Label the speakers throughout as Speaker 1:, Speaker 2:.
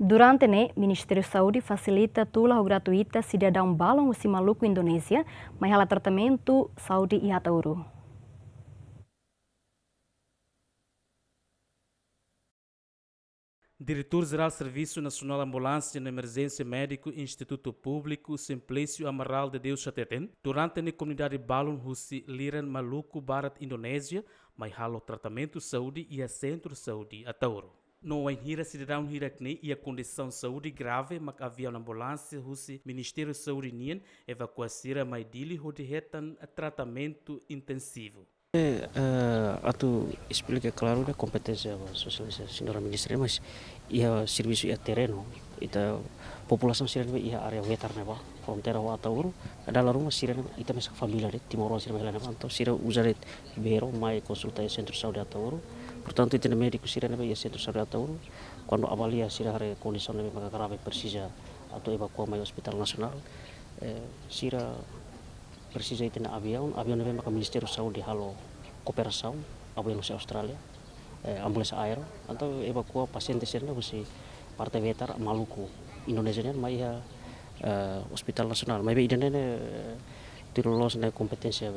Speaker 1: Durante né, Ministério da Saúde facilita tula gratuita cidadão balão o maluco Indonésia, mas ela tratamento saúde e atauro.
Speaker 2: Diretor-Geral Serviço Nacional Ambulância na Emergência Médico Instituto Público Simplício Amaral de Deus Chateten, durante a comunidade Balon Husi Liran Maluku Barat Indonésia, mas halo tratamento saúde e a centro saúde a Tauro. Não hira cidadão hirakne e a condição de saúde grave, mas havia ambulância Husi Ministério de Saúde Nien evacuação mais dili rodehetan tratamento intensivo.
Speaker 3: Atu explica claro da competência socialização da ministério, mas ia serviço ia terreno, ita população sirene ia area wetar neba, fronteira wa tauru, adalah rumah sirene ita mesak família de timoro sirene helena, então sira usaret bero mai consulta centro saúde tauru, portanto ita médico sirene ia centro saúde tauru, quando avalia sira hare condição nebe maka grave precisa atau evacuar mai hospital nasional, sira precisa ir na avião nebe maka Ministério da Saúde halo cooperação, avião se Austrália, ambulância aero, atau evacuar pasien di sana husi partai vetar Maluku, Indonesia ni mai hospital nasional, mai be idane tirolos na kompetensya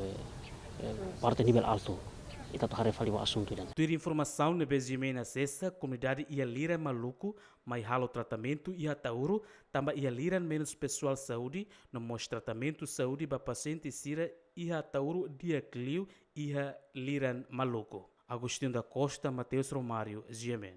Speaker 3: partai nível alto. Ita to hare fali wa assunto dan.
Speaker 2: Ter informação na Benjamin acessa comunidade ia lira Maluku, mais halo tratamento ia tauro, também ia lira menos pessoal saúde, no mostra tratamento saúde para paciente sira ia tauro dia clio ia liran Maluku. Agostinho da Costa, Mateus Romário, GMN.